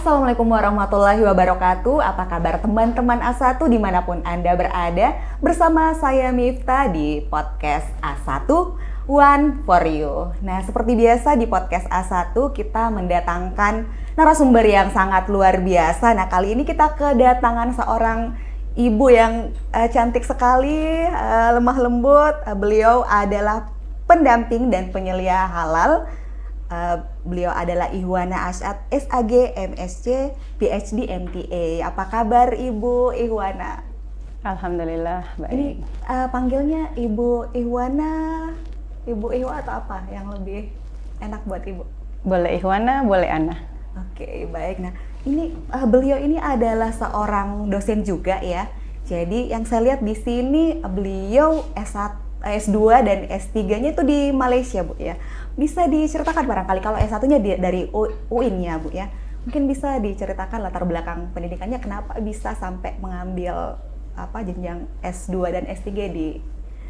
Assalamualaikum warahmatullahi wabarakatuh. Apa kabar teman-teman A1 dimanapun Anda berada? Bersama saya Miftah di podcast A1 One for You. Nah, seperti biasa di podcast A1 kita mendatangkan narasumber yang sangat luar biasa. Nah, kali ini kita kedatangan seorang ibu yang cantik sekali, lemah lembut. Beliau adalah pendamping dan penyelia halal. Beliau adalah Ihwana Asyad, SAG, MSc, PhD, MTA. Apa kabar Ibu Ihwana? Alhamdulillah baik. Ini panggilnya Ibu Ihwana, Ibu Ihwa atau apa yang lebih enak buat Ibu? Boleh Ihwana, boleh Ana. Oke, baik. Nah, ini beliau ini adalah seorang dosen juga ya. Jadi yang saya lihat di sini beliau S1, S2 dan S3-nya itu di Malaysia, Bu ya. Bisa diceritakan barangkali kalau S1-nya dari UIN ya, Bu ya. Mungkin bisa diceritakan latar belakang pendidikannya kenapa bisa sampai mengambil jenjang S2 dan S3 di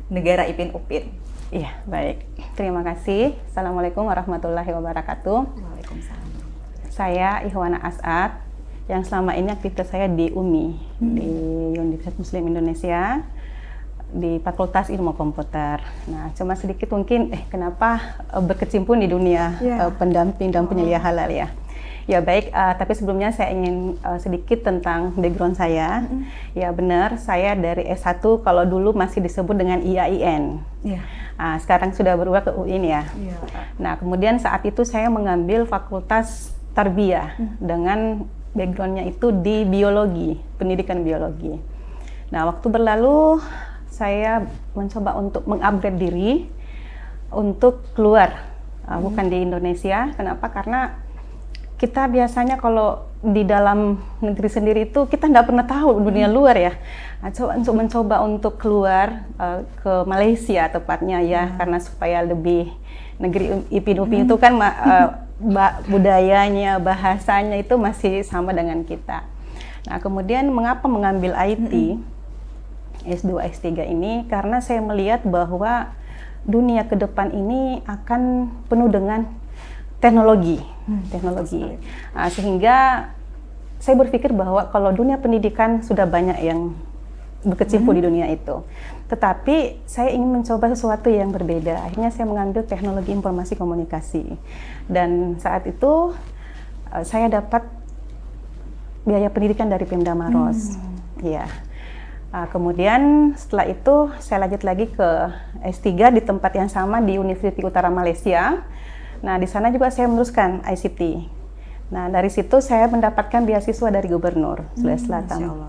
negara IPIN UPIN. Iya, baik. Terima kasih. Assalamualaikum warahmatullahi wabarakatuh. Waalaikumsalam. Saya Ihwana Asyad yang selama ini aktivitas saya di UMI, di Universitas Muslim Indonesia, di Fakultas Ilmu Komputer. Nah, cuma sedikit mungkin kenapa berkecimpung di dunia pendamping dan penyelia halal ya. Ya baik, tapi sebelumnya saya ingin sedikit tentang background saya. Ya benar, saya dari S1 kalau dulu masih disebut dengan IAIN. Sekarang sudah berubah ke UIN ya. Nah, kemudian saat itu saya mengambil Fakultas Tarbiyah dengan backgroundnya itu di biologi, pendidikan biologi. Nah, waktu berlalu saya mencoba untuk mengupgrade diri untuk keluar, bukan di Indonesia. Kenapa? Karena kita biasanya kalau di dalam negeri sendiri itu kita nggak pernah tahu dunia luar ya. Mencoba untuk keluar ke Malaysia tepatnya ya, karena supaya lebih negeri IPIN UPIN itu kan budayanya, bahasanya itu masih sama dengan kita. Nah, kemudian mengapa mengambil IT? S2, S3 ini karena saya melihat bahwa dunia ke depan ini akan penuh dengan teknologi. Sehingga saya berpikir bahwa kalau dunia pendidikan sudah banyak yang berkecimpung di dunia itu. Tetapi saya ingin mencoba sesuatu yang berbeda. Akhirnya saya mengambil teknologi informasi komunikasi. Dan saat itu saya dapat biaya pendidikan dari Pemda Maros. Ya. Kemudian setelah itu saya lanjut lagi ke S3 di tempat yang sama di University Utara Malaysia. Nah, di sana juga saya meneruskan ICT. Nah, dari situ saya mendapatkan beasiswa dari Gubernur Sulawesi Selatan.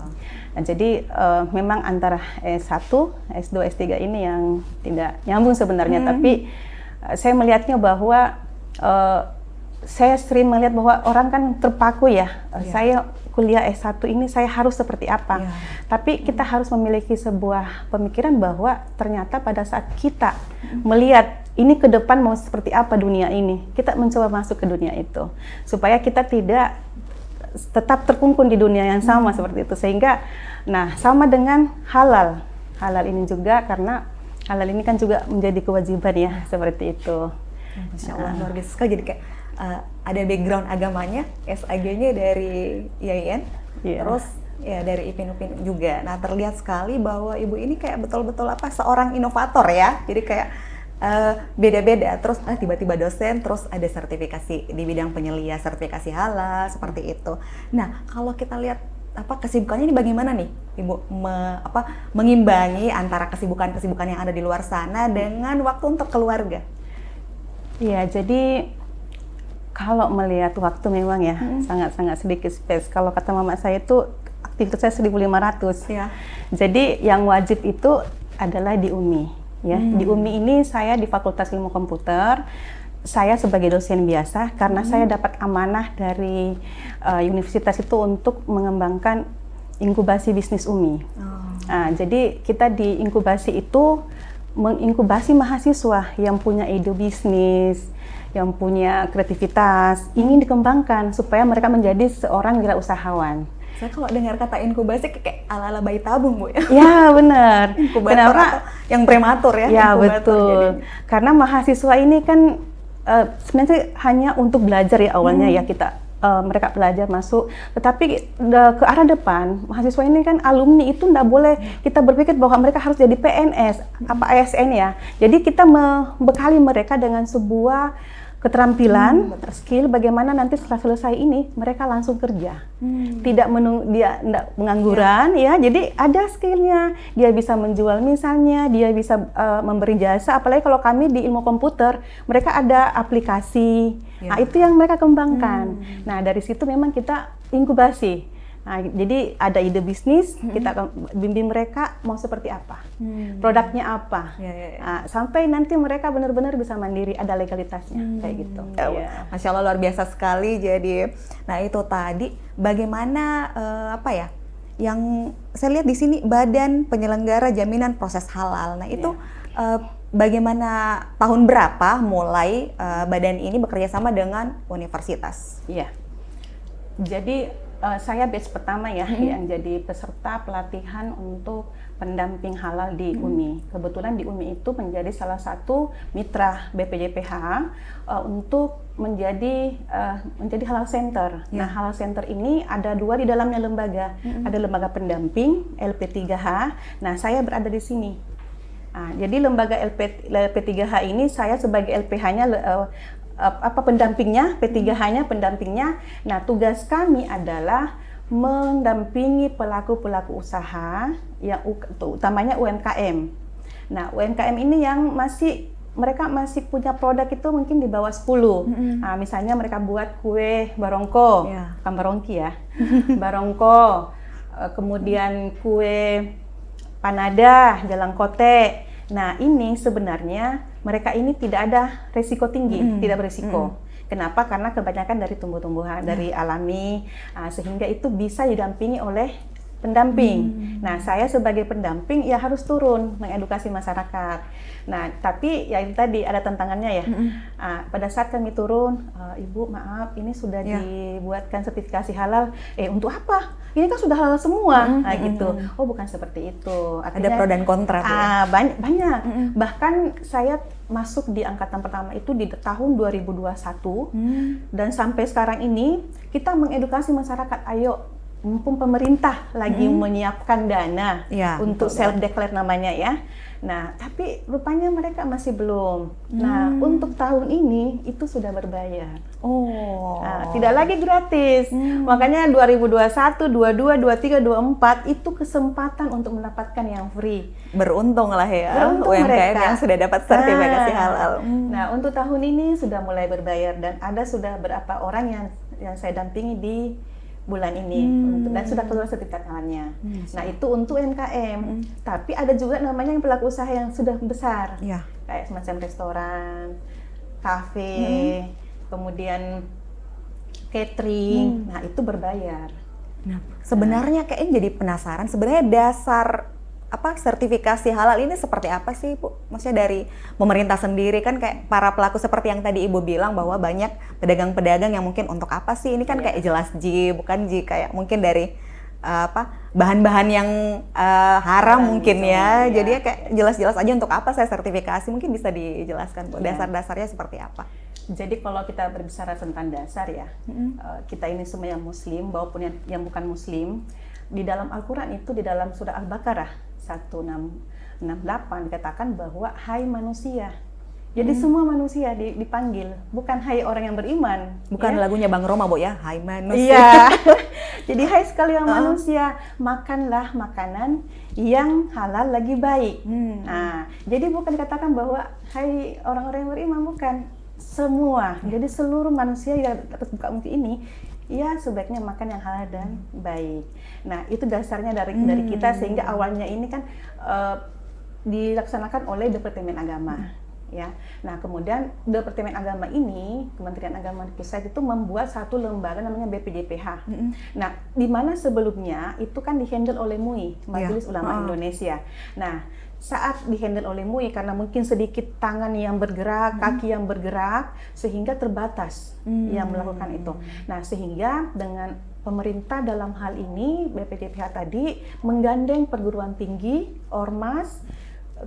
Nah, jadi memang antara S1, S2, S3 ini yang tidak nyambung sebenarnya, tapi saya melihatnya bahwa saya sering melihat bahwa orang kan terpaku ya. Saya kuliah S1 ini saya harus seperti apa. Tapi kita harus memiliki sebuah pemikiran bahwa ternyata pada saat kita melihat ini ke depan mau seperti apa dunia ini, kita mencoba masuk ke dunia itu. Supaya kita tidak tetap terkungkung di dunia yang sama seperti itu. Sehingga, nah sama dengan halal. Halal ini juga karena halal ini kan juga menjadi kewajiban ya, seperti itu. Masya Allah, luar biasa sekali. Jadi kayak ada background agamanya, SAG-nya dari IAIN, terus ya dari IPIN UPIN juga. Nah, terlihat sekali bahwa ibu ini kayak betul-betul seorang inovator ya. Jadi kayak beda-beda. Terus tiba-tiba dosen, terus ada sertifikasi di bidang penyelia, sertifikasi halal seperti itu. Nah, kalau kita lihat kesibukannya ini bagaimana nih, Ibu mengimbangi antara kesibukan-kesibukan yang ada di luar sana dengan waktu untuk keluarga? Iya, jadi kalau melihat waktu memang ya sangat-sangat sedikit space. Kalau kata mama saya itu aktivitas saya 1.500. Jadi yang wajib itu adalah di UMI. Ya, di UMI ini saya di Fakultas Ilmu Komputer. Saya sebagai dosen biasa karena saya dapat amanah dari universitas itu untuk mengembangkan inkubasi bisnis UMI. Nah, jadi kita di inkubasi itu menginkubasi mahasiswa yang punya ide bisnis, yang punya kreativitas, ingin dikembangkan supaya mereka menjadi seorang wirausahawan. Saya kalau dengar kata inkubasi kayak ala-ala bayi tabung, Bu. Ya, benar. Inkubator. Kenapa? Atau yang prematur ya? Ya, betul. Karena mahasiswa ini kan sebenarnya hanya untuk belajar ya awalnya ya kita mereka belajar masuk. Tetapi ke arah depan, mahasiswa ini kan alumni itu nggak boleh kita berpikir bahwa mereka harus jadi PNS, apa ASN ya. Jadi kita membekali mereka dengan sebuah keterampilan, skill bagaimana nanti setelah selesai ini mereka langsung kerja. Tidak dia enggak pengangguran ya. Jadi ada skillnya. Dia bisa menjual misalnya, dia bisa memberi jasa. Apalagi kalau kami di ilmu komputer, mereka ada aplikasi. Nah, itu yang mereka kembangkan. Nah, dari situ memang kita inkubasi. Nah, jadi ada ide bisnis, kita akan bimbing mereka mau seperti apa, produknya apa, Nah, sampai nanti mereka benar-benar bisa mandiri, ada legalitasnya, kayak gitu. Masya Allah, luar biasa sekali. Jadi, nah itu tadi bagaimana yang saya lihat di sini Badan Penyelenggara Jaminan Proses Halal. Nah itu bagaimana tahun berapa mulai badan ini bekerja sama dengan universitas? Iya. Jadi saya batch pertama ya yang jadi peserta pelatihan untuk pendamping halal di UMI. Kebetulan di UMI itu menjadi salah satu mitra BPJPH untuk menjadi halal center. Nah, halal center ini ada 2 di dalamnya lembaga. Ada lembaga pendamping LP3H. Nah, saya berada di sini. Nah, jadi lembaga LP3H ini saya sebagai LPH-nya pendampingnya, P3H-nya pendampingnya. Nah, tugas kami adalah mendampingi pelaku-pelaku usaha yang utamanya UMKM. Nah, UMKM ini yang mereka masih punya produk itu mungkin di bawah 10. Nah, misalnya mereka buat kue barongko, bukan barongki ya, barongko, kemudian kue panada, jalangkote. Nah, ini sebenarnya mereka ini tidak ada resiko tinggi, tidak berisiko. Kenapa? Karena kebanyakan dari tumbuh-tumbuhan, dari alami, sehingga itu bisa didampingi oleh pendamping. Nah, saya sebagai pendamping ya harus turun mengedukasi masyarakat. Nah, tapi ya itu tadi ada tantangannya ya. Pada saat kami turun, Ibu maaf ini sudah dibuatkan sertifikasi halal. Untuk apa? Ini kan sudah halal semua. Nah, gitu. Oh, bukan seperti itu. Ada Artinya, pro dan kontra. banyak. Bahkan saya masuk di angkatan pertama itu di tahun 2021 dan sampai sekarang ini kita mengedukasi masyarakat, ayo mumpung pemerintah lagi menyiapkan dana untuk self-declare namanya ya. Nah, tapi rupanya mereka masih belum. Nah, untuk tahun ini itu sudah berbayar. Tidak lagi gratis. Makanya 2021, 22, 23, 24 itu kesempatan untuk mendapatkan yang free. Beruntung lah ya UMKM mereka yang sudah dapat sertifikasi halal. Nah, untuk tahun ini sudah mulai berbayar dan ada sudah berapa orang yang saya dampingi di bulan ini dan sudah keluar sertifikat halalnya. Nah, itu untuk UMKM. Tapi ada juga namanya yang pelaku usaha yang sudah besar, kayak semacam restoran, kafe, kemudian catering. Nah, itu berbayar. Nah, sebenarnya kayaknya jadi penasaran. Sebenarnya dasar sertifikasi halal ini seperti apa sih, Bu? Maksudnya dari pemerintah sendiri kan kayak para pelaku seperti yang tadi Ibu bilang bahwa banyak pedagang-pedagang yang mungkin untuk apa sih? Ini kan kayak jelas bukan kayak mungkin dari bahan-bahan yang haram mungkin ya. Jadi ya kayak jelas-jelas aja untuk apa saya sertifikasi. Mungkin bisa dijelaskan, Bu, dasar-dasarnya seperti apa? Jadi kalau kita berbicara tentang dasar ya, kita ini semua yang muslim maupun yang bukan muslim, di dalam Al-Quran itu di dalam surah Al-Baqarah 168 dikatakan bahwa hai manusia. Jadi semua manusia dipanggil, bukan hai orang yang beriman. Bukan lagunya Bang Roma, Bu ya, hai manusia. Iya. Jadi hai sekalian manusia, makanlah makanan yang halal lagi baik. Nah, jadi bukan dikatakan bahwa hai orang-orang yang beriman, bukan. Semua. Jadi seluruh manusia yang atas muka bumi ini ya sebaiknya makan yang halal dan baik. Nah, itu dasarnya dari kita, sehingga awalnya ini kan dilaksanakan oleh Departemen Agama. Ya. Nah, kemudian Departemen Agama ini, Kementerian Agama di pusat itu membuat satu lembaga namanya BPJPH. Nah, di mana sebelumnya itu kan dihandle oleh MUI, Majelis Ulama Indonesia. Nah, saat dihandle oleh MUI karena mungkin sedikit tangan yang bergerak, kaki yang bergerak, sehingga terbatas yang melakukan itu. Nah, sehingga dengan pemerintah dalam hal ini BPJPH tadi menggandeng perguruan tinggi, ormas,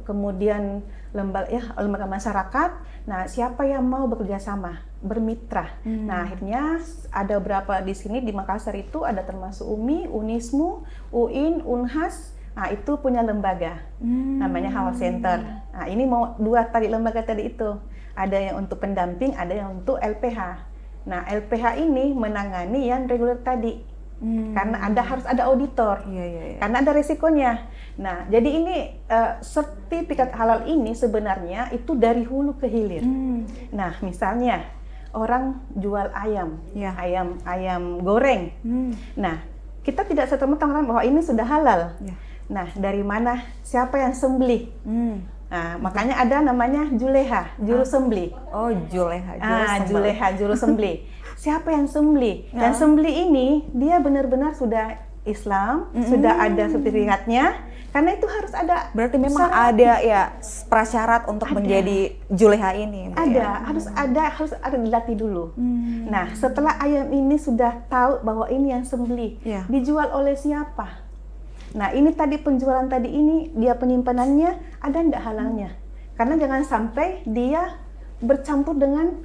kemudian lembaga masyarakat. Nah, siapa yang mau bekerja sama? bermitra. Nah, akhirnya ada beberapa di sini di Makassar itu ada termasuk UMI, Unismu, UIN, Unhas. Nah, itu punya lembaga namanya Hawa Center. Nah, ini mau 2 tadi lembaga tadi itu. Ada yang untuk pendamping, ada yang untuk LPH. Nah, LPH ini menangani yang reguler tadi. Karena harus ada auditor. Karena ada resikonya. Nah, jadi ini sertifikat halal ini sebenarnya itu dari hulu ke hilir. Nah, misalnya orang jual ayam, ayam goreng. Nah, kita tidak serta-merta mengatakan bahwa ini sudah halal. Nah, dari mana? Siapa yang sembelih? Nah, makanya ada namanya juleha, juru sembelih. Oh, juleha, juru sembelih. Siapa yang sembelih? Dan sembelih ini dia benar-benar sudah Islam, sudah ada sertifikatnya. Karena itu harus ada. Berarti memang ada ya prasyarat untuk menjadi juleha ini. Harus ada dilatih dulu. Nah, setelah ayam ini sudah tahu bahwa ini yang sembelih, dijual oleh siapa? Nah, ini tadi penjualan tadi ini dia penyimpanannya ada enggak halalnya? Karena jangan sampai dia bercampur dengan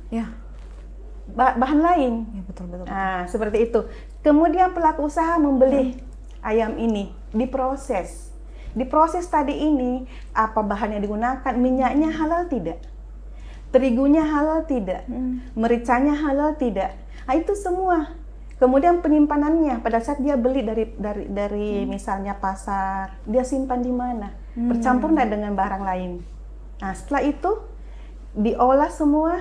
bahan lain. Betul. Nah, seperti itu. Kemudian pelaku usaha membeli ayam ini, diproses. Diproses tadi ini, apa bahan yang digunakan, minyaknya halal tidak? Terigunya halal tidak? Mericanya halal tidak? Nah, itu semua. Kemudian penyimpanannya, pada saat dia beli dari misalnya pasar, dia simpan di mana? Bercampur nggak dengan barang lain? Nah, setelah itu diolah semua,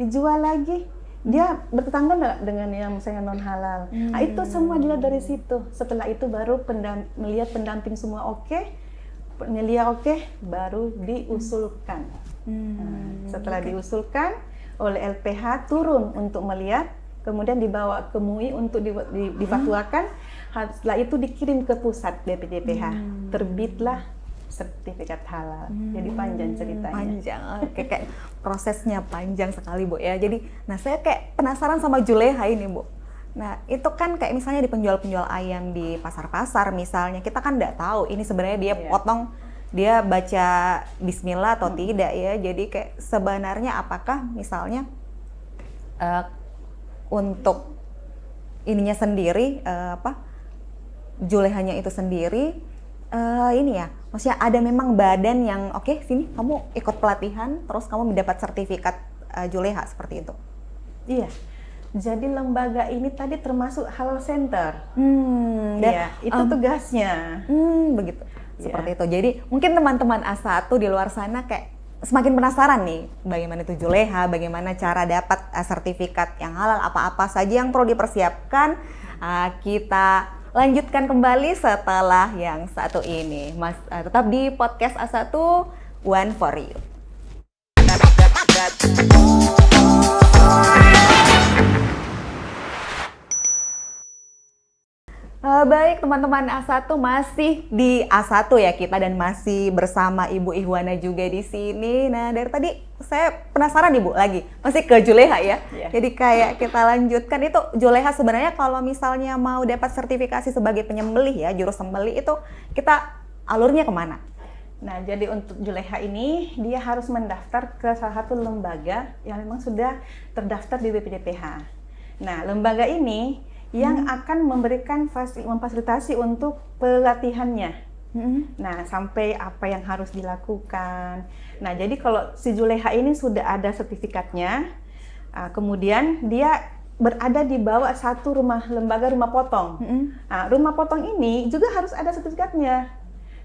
dijual lagi. Dia bertetangga nggak dengan yang misalnya non halal? Nah, itu semua dilihat dari situ. Setelah itu baru melihat pendamping semua oke, penyelia oke, baru diusulkan. Setelah diusulkan oleh LPH turun untuk melihat, kemudian dibawa ke MUI untuk difatwakan. Setelah itu dikirim ke pusat BPJPH, terbitlah sertifikat halal. Jadi panjang ceritanya. Panjang, kayak prosesnya panjang sekali, Bu ya. Jadi, saya kayak penasaran sama juleha ini, Bu. Nah, itu kan kayak misalnya di penjual-penjual ayam di pasar-pasar misalnya, kita kan nggak tahu ini sebenarnya dia potong, dia baca bismillah atau tidak ya. Jadi kayak sebenarnya apakah misalnya untuk ininya sendiri, julehanya itu sendiri, ini ya, maksudnya ada memang badan yang oke, sini kamu ikut pelatihan, terus kamu mendapat sertifikat juleha seperti itu. Iya. Jadi lembaga ini tadi termasuk Halal Center. Itu tugasnya. Begitu. Seperti itu. Jadi mungkin teman-teman A1 di luar sana kayak semakin penasaran nih, bagaimana itu juleha, bagaimana cara dapat sertifikat yang halal, apa-apa saja yang perlu dipersiapkan. Kita lanjutkan kembali setelah yang satu ini. Tetap di podcast A1 One for You. Baik teman-teman A1, masih di A1 ya kita dan masih bersama Ibu Ihwana juga di sini. Nah, dari tadi saya penasaran Ibu lagi, masih ke juleha ya. Jadi kayak kita lanjutkan itu juleha sebenarnya kalau misalnya mau dapat sertifikasi sebagai penyembelih ya, juru sembelih itu kita alurnya kemana? Nah, jadi untuk juleha ini dia harus mendaftar ke salah satu lembaga yang memang sudah terdaftar di BPJPH. Nah, lembaga ini yang akan memberikan memfasilitasi untuk pelatihannya. Nah, sampai apa yang harus dilakukan. Nah, jadi kalau si juleha ini sudah ada sertifikatnya, kemudian dia berada di bawah satu lembaga rumah potong. Nah, rumah potong ini juga harus ada sertifikatnya.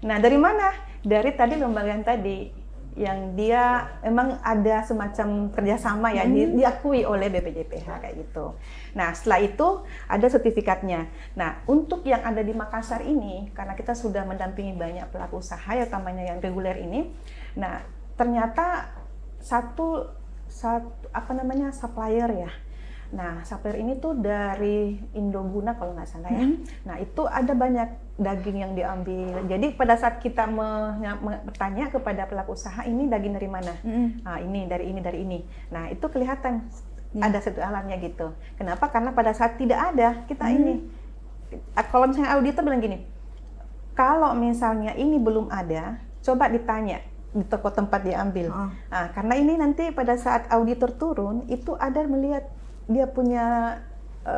Nah, dari mana? Dari tadi lembaga yang tadi, yang dia memang ada semacam kerjasama ya, diakui oleh BPJPH kayak gitu. Nah, setelah itu ada sertifikatnya. Nah, untuk yang ada di Makassar ini, karena kita sudah mendampingi banyak pelaku usaha ya, utamanya yang reguler ini. Nah, ternyata satu supplier ya. Nah, supplier ini tuh dari Indoguna kalau nggak salah ya. Nah, itu ada banyak daging yang diambil. Jadi pada saat kita bertanya kepada pelaku usaha, ini daging dari mana? Nah, ini dari ini. Nah, itu kelihatan ada satu alarmnya gitu. Kenapa? Karena pada saat tidak ada, kita ini. Kalau misalnya auditor bilang gini, kalau misalnya ini belum ada, coba ditanya di toko tempat diambil. Nah, karena ini nanti pada saat auditor turun itu ada melihat dia punya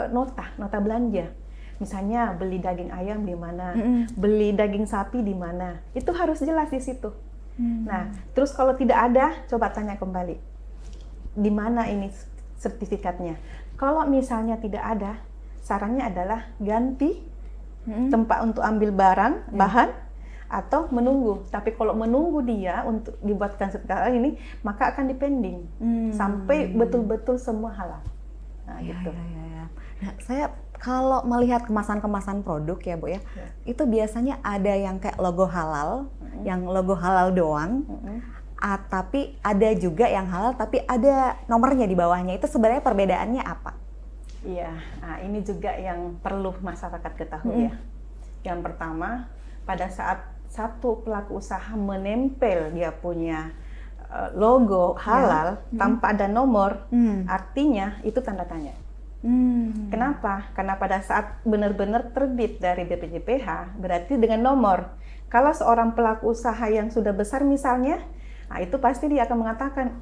nota belanja. Misalnya beli daging ayam di mana, beli daging sapi di mana, itu harus jelas di situ. Nah, terus kalau tidak ada, coba tanya kembali, di mana ini sertifikatnya? Kalau misalnya tidak ada, sarannya adalah ganti tempat untuk ambil barang, bahan, atau menunggu. Tapi kalau menunggu dia untuk dibuatkan sertifikat ini, maka akan dipending sampai betul-betul semua halal. Nah, gitu. Nah, saya kalau melihat kemasan-kemasan produk ya Bu ya, itu biasanya ada yang kayak logo halal, yang logo halal doang, tapi ada juga yang halal tapi ada nomornya di bawahnya. Itu sebenarnya perbedaannya apa? Iya, nah ini juga yang perlu masyarakat ketahui ya. Yang pertama, pada saat satu pelaku usaha menempel dia punya logo halal tanpa ada nomor, artinya itu tanda tanya. Kenapa? Karena pada saat benar-benar terbit dari BPJPH, berarti dengan nomor. Kalau seorang pelaku usaha yang sudah besar misalnya, nah itu pasti dia akan mengatakan,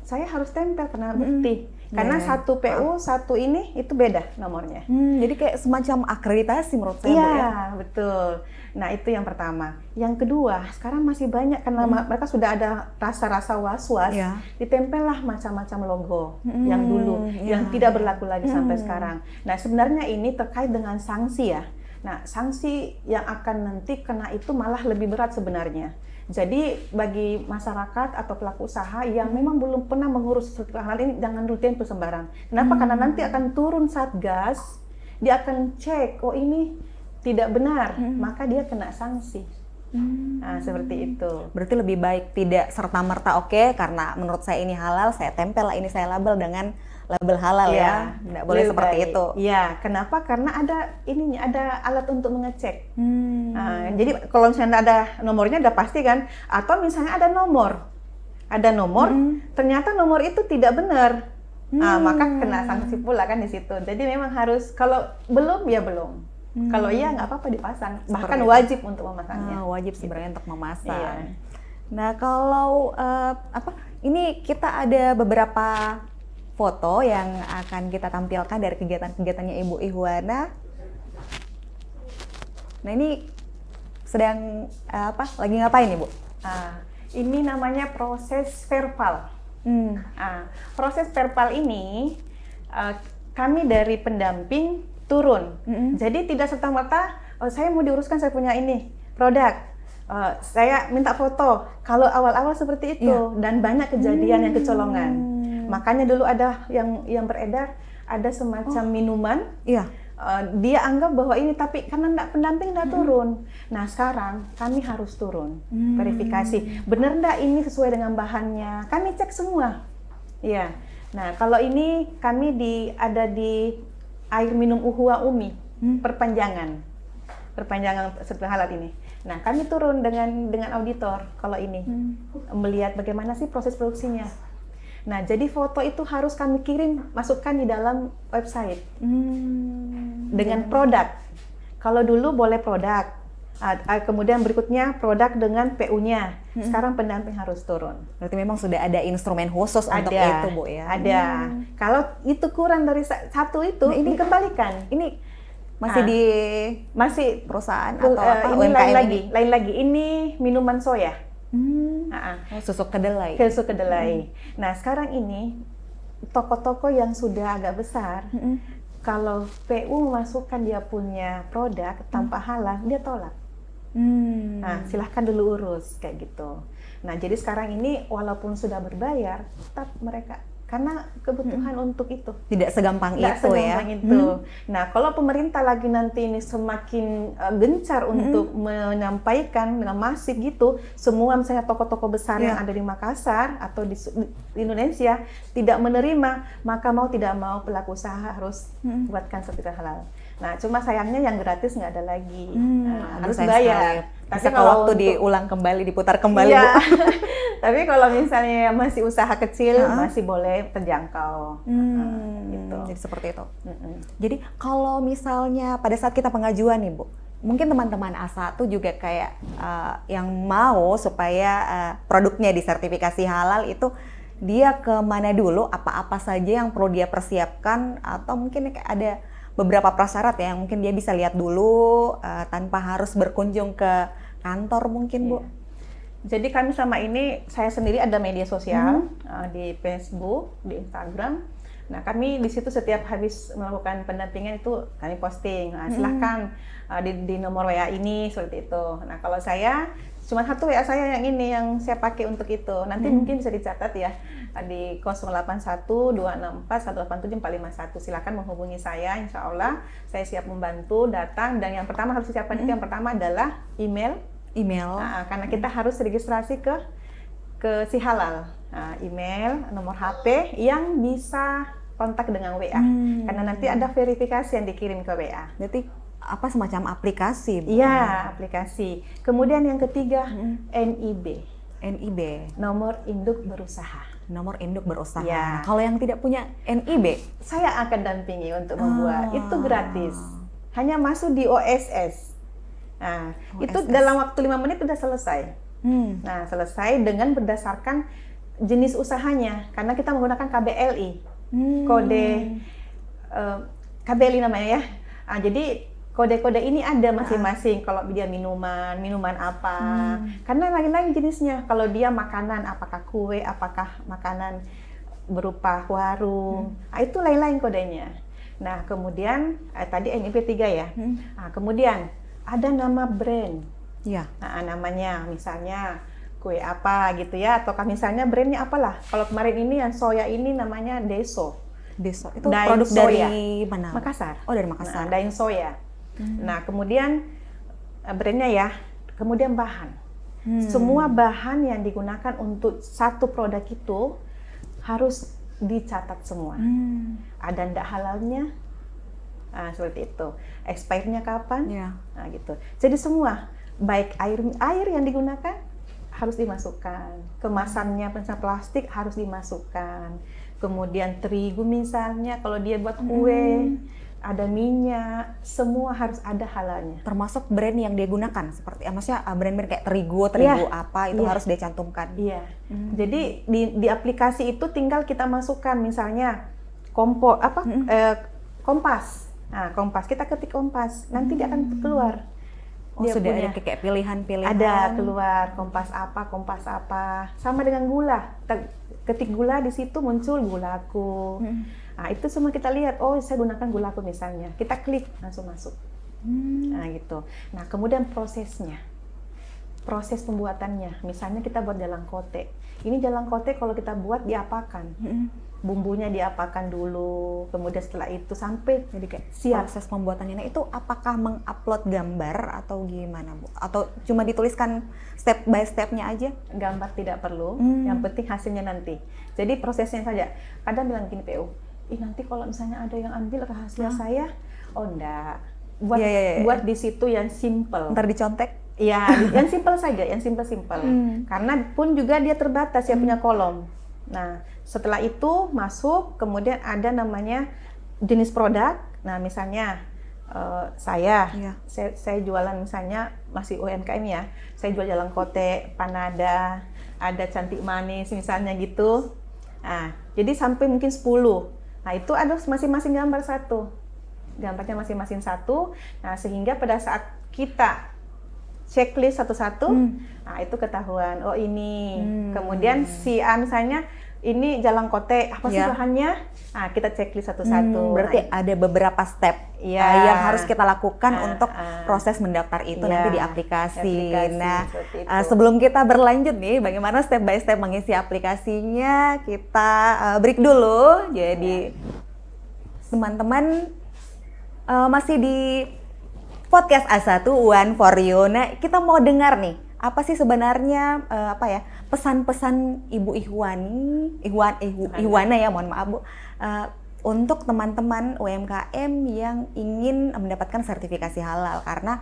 saya harus tempel karena bukti. Karena satu PU, satu ini, itu beda nomornya. Jadi kayak semacam akreditasi menurut saya, Bu ya? Iya, betul. Nah, itu yang pertama. Yang kedua, sekarang masih banyak karena mereka sudah ada rasa-rasa was-was, ditempellah macam-macam logo yang dulu, yang tidak berlaku lagi sampai sekarang. Nah, sebenarnya ini terkait dengan sanksi ya. Nah, sanksi yang akan nanti kena itu malah lebih berat sebenarnya. Jadi bagi masyarakat atau pelaku usaha yang memang belum pernah mengurus hal ini, jangan dulu tempel sembarang. Kenapa? Karena nanti akan turun Satgas, dia akan cek, oh ini tidak benar, maka dia kena sanksi. Nah, seperti itu. Berarti lebih baik tidak serta-merta oke, karena menurut saya ini halal, saya tempel lah, ini saya label dengan label halal ya. Tidak boleh seperti itu. Iya, kenapa? Karena ada ininya, ada alat untuk mengecek. Nah, jadi kalau misalnya ada nomornya udah pasti kan, atau misalnya ada nomor, ternyata nomor itu tidak benar, maka kena sanksi pula kan di situ. Jadi memang harus, kalau belum ya belum. Kalau iya nggak apa-apa dipasang, bahkan wajib untuk memasangnya. Wajib sebenarnya untuk memasang. Nah, kalau ini kita ada beberapa foto yang akan kita tampilkan dari kegiatan-kegiatannya Ibu Ihwana. Nah, ini sedang lagi ngapain Ibu? Ini namanya proses verbal. Proses verbal ini kami dari pendamping turun. Jadi tidak serta-merta, saya mau diuruskan, saya punya ini produk, saya minta foto. Kalau awal-awal seperti itu, dan banyak kejadian yang kecolongan. Makanya dulu ada yang beredar, ada semacam minuman. Dia anggap bahwa ini, tapi karena pendamping nggak turun. Nah, sekarang kami harus turun, verifikasi. Benar nggak ini sesuai dengan bahannya? Kami cek semua. Iya. Nah, kalau ini kami ada di air minum Uhwa Umi, perpanjangan sertifikat halal ini. Nah, kami turun dengan auditor kalau ini, melihat bagaimana sih proses produksinya. Nah, jadi foto itu harus kami kirim, masukkan di dalam website dengan produk. Kalau dulu boleh produk, kemudian berikutnya produk dengan PU-nya. Sekarang pendamping harus turun. Berarti memang sudah ada instrumen khusus untuk itu, Bu ya? Ada. Kalau itu kurang dari satu itu, ini dikembalikan. Ini masih perusahaan atau apa? Ini lain lagi. Ini minuman soya. Susu kedelai. Susu kedelai. Nah, sekarang ini toko-toko yang sudah agak besar, kalau PU memasukkan dia punya produk tanpa halal, dia tolak. Nah, silahkan dulu urus kayak gitu. Nah, jadi sekarang ini walaupun sudah berbayar, tetap mereka karena kebutuhan untuk itu. Tidak segampang itu ya. Nah, kalau pemerintah lagi nanti ini semakin gencar untuk menyampaikan dengan masif gitu, semua misalnya toko-toko besar yang ada di Makassar atau di Indonesia tidak menerima, maka mau tidak mau pelaku usaha harus buatkan sertifikat halal. Nah, cuma sayangnya yang gratis nggak ada lagi, harus bayar. Tapi kalau waktu diulang kembali, diputar kembali, Bu. Tapi kalau misalnya masih usaha kecil, masih boleh terjangkau. Gitu. Jadi seperti itu. Jadi kalau misalnya pada saat kita pengajuan nih, Bu, mungkin teman-teman A1 juga kayak yang mau supaya produknya disertifikasi halal itu dia ke mana dulu, apa-apa saja yang perlu dia persiapkan, atau mungkin kayak ada beberapa prasyarat ya yang mungkin dia bisa lihat dulu tanpa harus berkunjung ke kantor mungkin, Bu. Jadi kami selama ini, saya sendiri ada media sosial di Facebook, di Instagram. Nah, kami di situ setiap habis melakukan pendampingan itu kami posting. Nah, silahkan di nomor WA ini, seperti itu. Nah, kalau saya cuma satu WA saya yang ini yang saya pakai untuk itu. Nanti mungkin bisa dicatat ya di 081264187451. Silakan menghubungi saya, insya Allah saya siap membantu, datang. Dan yang pertama harus disiapkan itu yang pertama adalah email. Nah, karena kita harus registrasi ke si halal. Nah, email, nomor HP yang bisa kontak dengan WA. Karena nanti ada verifikasi yang dikirim ke WA. Berarti apa semacam aplikasi? Iya, aplikasi. Kemudian yang ketiga, NIB. NIB. Nomor induk berusaha. Nomor induk berusaha. Ya. Nah, kalau yang tidak punya NIB, saya akan dampingi untuk membuat. Itu gratis. Hanya masuk di OSS. Nah, itu dalam waktu 5 menit sudah selesai. Nah, selesai dengan berdasarkan jenis usahanya. Karena kita menggunakan KBLI. Kode KBLI namanya ya. Nah, jadi kode-kode ini ada masing-masing. Kalau dia minuman apa. Karena lain-lain jenisnya. Kalau dia makanan, apakah kue, apakah makanan berupa warung. Nah, itu lain-lain kodenya. Nah, kemudian tadi NIP 3 ya. Nah, kemudian ada nama brand. Ya. Nah, namanya misalnya kue apa gitu ya. Atau misalnya brandnya apalah. Kalau kemarin ini yang soya ini namanya Deso. Deso. Itu Dain produk soya. dari mana? Makassar. Oh, dari Makassar. Nah, Dain soya. Nah, kemudian brandnya ya, kemudian bahan. Semua bahan yang digunakan untuk satu produk itu harus dicatat semua. Ada ndak halalnya, seperti itu. Expirednya kapan? Nah, gitu. Jadi semua, baik air yang digunakan harus dimasukkan. Kemasannya plastik harus dimasukkan. Kemudian terigu misalnya, kalau dia buat kue. Ada minyak, semua harus ada halalnya. Termasuk brand yang dia gunakan, seperti maksudnya brand-brand kayak terigu apa itu harus dia cantumkan. Iya. Jadi di aplikasi itu tinggal kita masukkan misalnya Kompas. Nah, Kompas kita ketik Kompas, nanti dia akan keluar. Oh, dia sudah punya, ada kayak pilihan-pilihan. Ada keluar Kompas apa. Sama dengan gula. Ketik gula di situ muncul gulaku. Nah, itu semua kita lihat, oh saya gunakan gulaku misalnya. Kita klik, langsung masuk. Nah, gitu. Nah, kemudian prosesnya. Proses pembuatannya. Misalnya kita buat jalang kote. Ini jalang kote kalau kita buat diapakan. Bumbunya diapakan dulu. Kemudian setelah itu sampai jadi kayak siap. Proses pembuatannya. Nah, itu apakah mengupload gambar atau gimana, Bu? Atau cuma dituliskan step by step-nya aja? Gambar tidak perlu. Yang penting hasilnya nanti. Jadi prosesnya saja. Kadang bilang gini PU, nanti kalau misalnya ada yang ambil rahasia saya, oh enggak. Buat di situ yang simple. Ntar dicontek? Iya, yang simple saja, yang simple-simple. Karena pun juga dia terbatas ya punya kolom. Nah, setelah itu masuk, kemudian ada namanya jenis produk. Nah, misalnya saya jualan misalnya masih UMKM ya. Saya jual jalang kote, panada, ada cantik manis misalnya gitu. Nah, jadi sampai mungkin 10. Nah, itu ada masing-masing gambar satu. Gambarnya masing-masing satu. Nah, sehingga pada saat kita checklist satu-satu, nah itu ketahuan. Oh, ini. Kemudian si A misalnya, ini jalang kote, apa sih bahannya? Nah, kita checklist satu-satu. Berarti ada beberapa step yang harus kita lakukan untuk proses mendaftar itu nanti di aplikasi. Nah, sebelum kita berlanjut nih, bagaimana step by step mengisi aplikasinya, kita break dulu. Jadi, teman-teman masih di podcast A1 One for You. Nah, kita mau dengar nih, apa sih sebenarnya pesan-pesan Ibu Ihwana ya, mohon maaf Bu, untuk teman-teman UMKM yang ingin mendapatkan sertifikasi halal, karena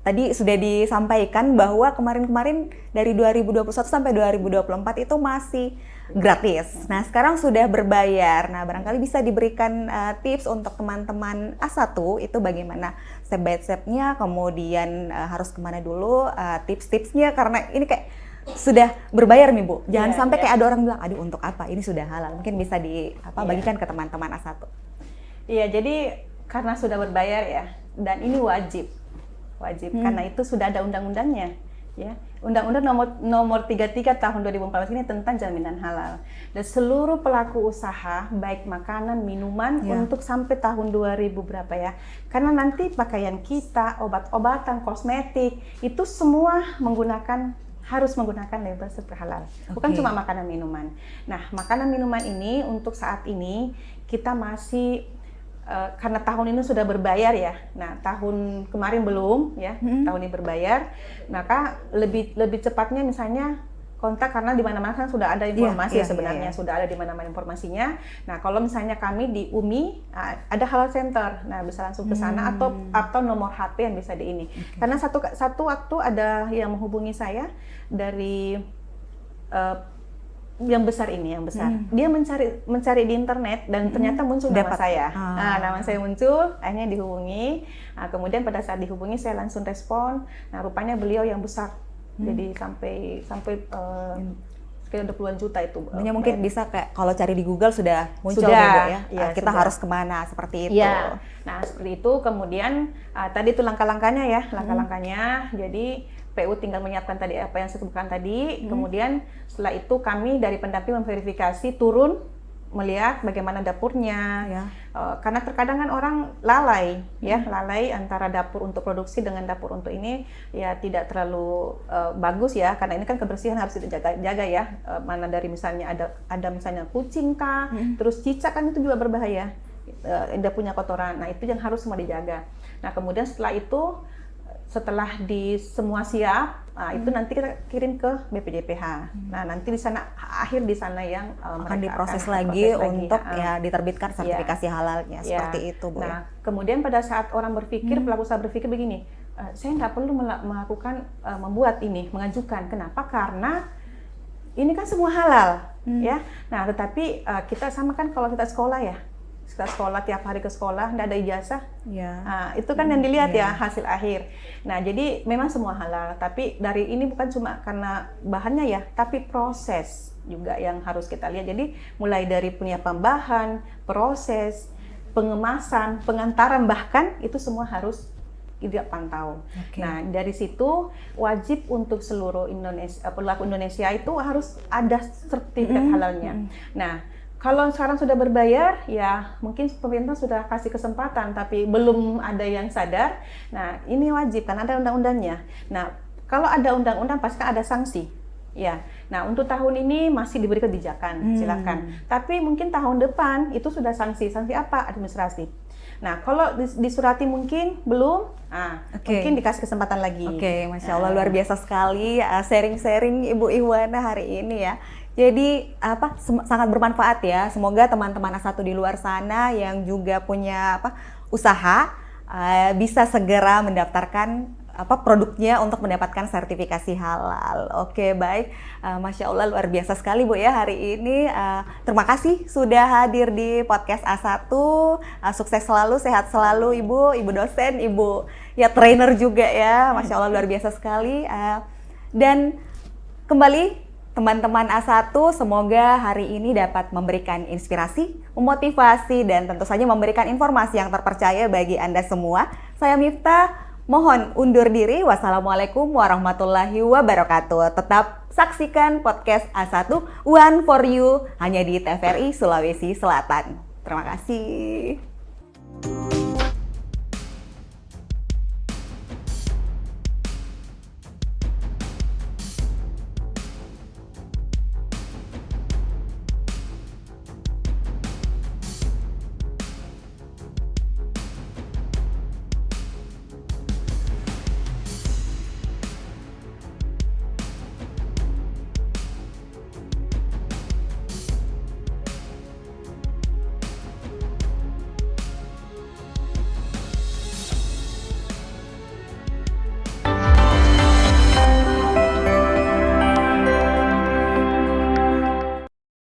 tadi sudah disampaikan bahwa kemarin-kemarin dari 2021 sampai 2024 itu masih gratis. Nah, sekarang sudah berbayar. Nah, barangkali bisa diberikan tips untuk teman-teman A1 itu bagaimana step by step-nya, kemudian harus kemana dulu, tips-tipsnya, karena ini kayak sudah berbayar nih Bu. Jangan sampai kayak ada orang bilang, aduh untuk apa, ini sudah halal. Mungkin bisa bagikan ke teman-teman A1. Iya, jadi karena sudah berbayar ya, dan ini wajib karena itu sudah ada undang-undangnya ya. Undang-Undang nomor 33 tahun 2014 ini tentang jaminan halal. Dan seluruh pelaku usaha baik makanan, minuman untuk sampai tahun 2000 berapa ya. Karena nanti pakaian kita, obat-obatan, kosmetik itu semua harus menggunakan label serba halal. Bukan cuma makanan minuman. Nah, makanan minuman ini untuk saat ini kita masih karena tahun ini sudah berbayar ya. Nah, tahun kemarin belum ya. Tahun ini berbayar. Maka lebih cepatnya misalnya kontak, karena di mana-mana kan sudah ada informasi sebenarnya. Sudah ada di mana-mana informasinya. Nah, kalau misalnya kami di UMI ada Halal Center. Nah, bisa langsung ke sana atau nomor HP yang bisa di ini. Karena satu waktu ada yang menghubungi saya dari yang besar. Dia mencari di internet dan ternyata muncul nama saya. Nah, nama saya muncul, akhirnya dihubungi. Nah, kemudian pada saat dihubungi saya langsung respon. Nah, rupanya beliau yang besar. Jadi sampai sekitar 20-an juta itu. Mungkin bisa kayak kalau cari di Google sudah muncul Bu ya. Kita harus kemana seperti itu. Ya. Nah, seperti itu. Kemudian tadi itu langkah-langkahnya ya, langkah-langkahnya. Jadi PU tinggal menyiapkan tadi apa yang saya sebutkan tadi. Kemudian setelah itu kami dari pendamping memverifikasi, turun melihat bagaimana dapurnya. Karena terkadang kan orang lalai lalai antara dapur untuk produksi dengan dapur untuk ini ya tidak terlalu bagus ya, karena ini kan kebersihan harus dijaga ya. Mana dari misalnya ada misalnya kucing kah, terus cicak kan itu juga berbahaya. Dia punya kotoran. Nah, itu yang harus semua dijaga. Nah, kemudian setelah di semua siap, itu nanti kita kirim ke BPJPH. Nah, nanti di sana di sana yang akan diproses lagi untuk diterbitkan sertifikasi halalnya seperti itu Bu. Nah, kemudian pada saat orang berpikir, pelaku usaha berpikir begini, saya nggak perlu mengajukan. Kenapa? Karena ini kan semua halal ya. Nah, tetapi kita sama kan kalau kita sekolah ya. Kita sekolah tiap hari ke sekolah, nggak ada ijazah. Nah, itu kan yang dilihat ya hasil akhir. Nah, jadi memang semua halal. Tapi dari ini bukan cuma karena bahannya ya, tapi proses juga yang harus kita lihat. Jadi mulai dari penyiapan bahan, proses, pengemasan, pengantaran, bahkan itu semua harus kita pantau. Nah, dari situ wajib untuk seluruh pelaku Indonesia itu harus ada sertifikat halalnya. Nah, kalau sekarang sudah berbayar, ya mungkin pemerintah sudah kasih kesempatan, tapi belum ada yang sadar. Nah, ini wajib, kan ada undang-undangnya. Nah, kalau ada undang-undang pasti ada sanksi. Ya, nah untuk tahun ini masih diberi kebijakan, silakan. Tapi mungkin tahun depan itu sudah sanksi. Sanksi apa? Administrasi. Nah, kalau disurati mungkin belum, mungkin dikasih kesempatan lagi. Masya Allah, luar biasa sekali sharing-sharing Ibu Ihwana hari ini ya. Jadi sangat bermanfaat ya. Semoga teman-teman A1 di luar sana yang juga punya usaha bisa segera mendaftarkan produknya untuk mendapatkan sertifikasi halal. Baik. Masya Allah, luar biasa sekali Bu ya hari ini. Terima kasih sudah hadir di podcast A1. Sukses selalu, sehat selalu Ibu dosen, Ibu ya trainer juga ya. Masya Allah, luar biasa sekali. Dan kembali teman-teman A1, semoga hari ini dapat memberikan inspirasi, memotivasi, dan tentu saja memberikan informasi yang terpercaya bagi Anda semua. Saya Miftah, mohon undur diri. Wassalamualaikum warahmatullahi wabarakatuh. Tetap saksikan podcast A1 One for You hanya di TVRI Sulawesi Selatan. Terima kasih.